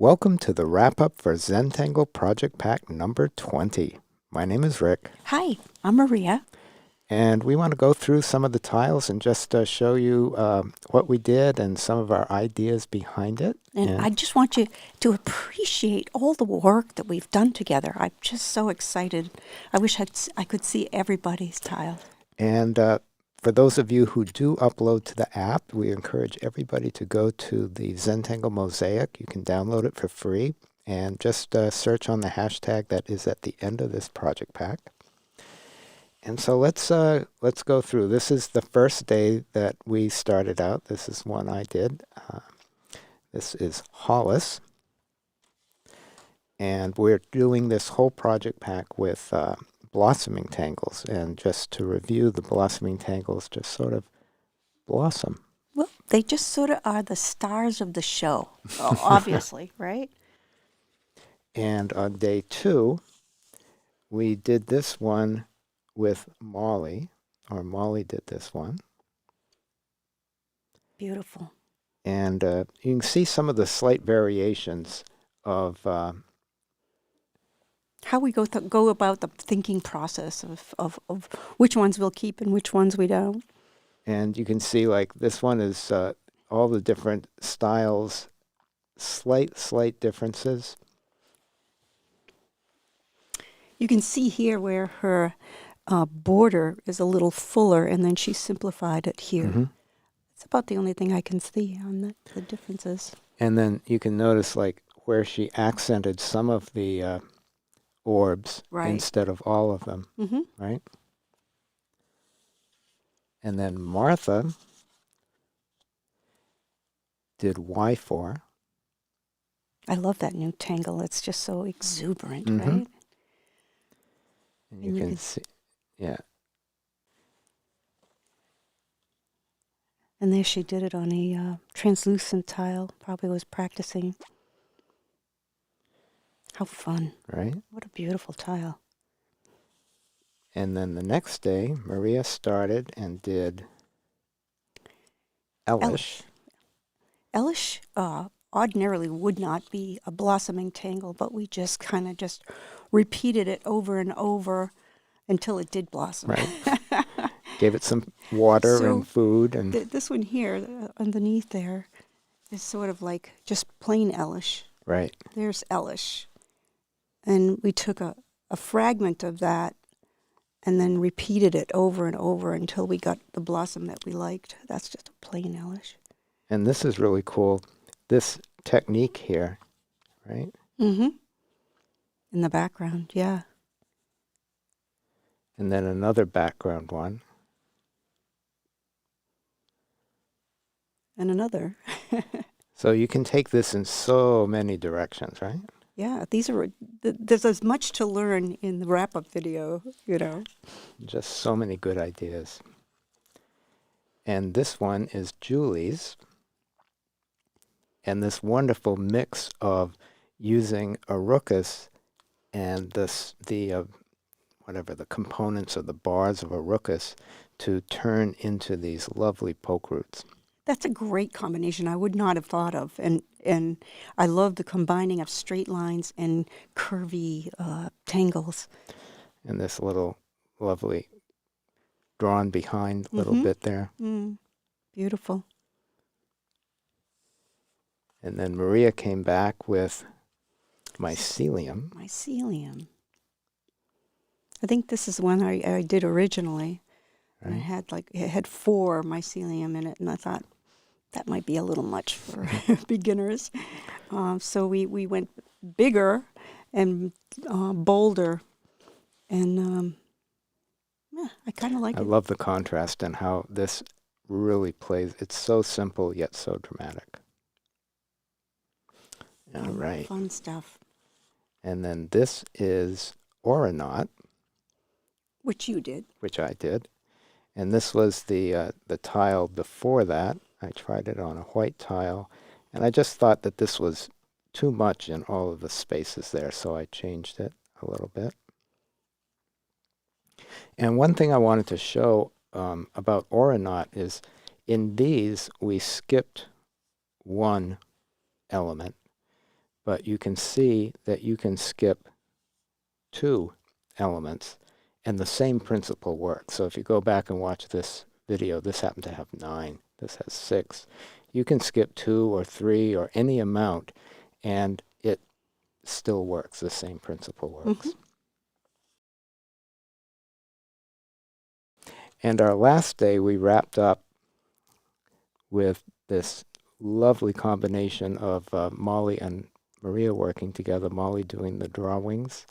Welcome to the wrap-up for Zentangle Project Pack No.20. My name is Rick. Hi, I'm Maria. And we want to go through some of the tiles and just show you what we did and some of our ideas behind it. And I just want you to appreciate all the work that we've done together. I'm just so excited. I wish I could see everybody's tiles. And for those of you who do upload to the app, we encourage everybody to go to the Zentangle Mosaic. You can download it for free and just search on the hashtag that is at the end of this project pack. And so let's go through. This is the first day that we started out. This is one I did. This is Hollis. And we're doing this whole project pack with blossoming tangles. And just to review, the blossoming tangles just sort of blossom. Well, they just sort of are the stars of the show, obviously, right? And on day 2, we did this one with Molly, or Molly did this one. Beautiful. And you can see some of the slight variations of how we go about the thinking process of which ones we'll keep and which ones we don't. And you can see, like, this one is all the different styles, slight differences. You can see here where her border is a little fuller, and then she simplified it here. Mm-hmm. It's about the only thing I can see on the differences. And then you can notice, like, where she accented some of the orbs instead of all of them, right? And then Martha did Y4. I love that new tangle. It's just so exuberant, right? And you can see, yeah. And there she did it on a translucent tile. Probably was practicing. How fun. Right? What a beautiful tile. And then the next day, Maria started and did Elish. Elish ordinarily would not be a blossoming tangle, but we just kind of just repeated it over and over until it did blossom. Right. Gave it some water and food. And this one here, underneath there, is sort of like just plain Elish. Right. There's Elish. And we took a fragment of that and then repeated it over and over until we got the blossom that we liked. That's just a plain Elish. And this is really cool. This technique here, right? Mm-hmm. In the background, yeah. And then another background one. And another. So you can take this in so many directions, right? Yeah, there's as much to learn in the wrap-up video, you know. Just so many good ideas. And this one is Julie's. And this wonderful mix of using Auronaut and the components of the bars of Auronaut to turn into these lovely poke roots. That's a great combination I would not have thought of. And I love the combining of straight lines and curvy tangles. And this little lovely drawn behind little bit there. Beautiful. And then Maria came back with mycelium. Mycelium. I think this is one I did originally. Right. And it had 4 mycelium in it, and I thought that might be a little much for beginners. So we went bigger and bolder, and I kind of like it. I love the contrast and how this really plays. It's so simple yet so dramatic. All right. Fun stuff. And then this is Auronaut. Which you did. Which I did. And this was the tile before that. I tried it on a white tile. And I just thought that this was too much in all of the spaces there, so I changed it a little bit. And one thing I wanted to show about Auronaut is in these, we skipped one element. but you can see that you can skip 2 elements and the same principle works. So if you go back and watch this video, this happened to have 9, this has 6. You can skip 2 or 3 or any amount and it still works. The same principle works. And our last day, we wrapped up with this lovely combination of Molly and Maria working together, Molly doing the drawings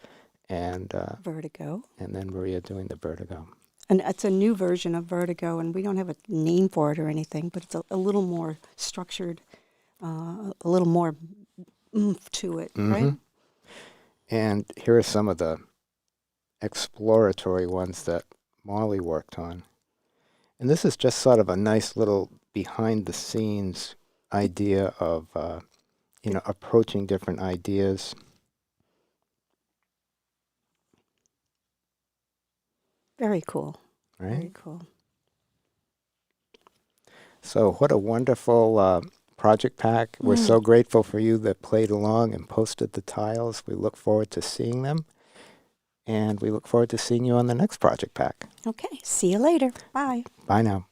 and Vertigo. And then Maria doing the vertigo. And it's a new version of Vertigo, and we don't have a name for it or anything, but it's a little more structured, a little more oomph to it, right? And here are some of the exploratory ones that Molly worked on. And this is just sort of a nice little behind-the-scenes idea of, approaching different ideas. Very cool. Right? Very cool. So what a wonderful project pack. We're so grateful for you that played along and posted the tiles. We look forward to seeing them. And we look forward to seeing you on the next project pack. Okay. See you later. Bye. Bye now.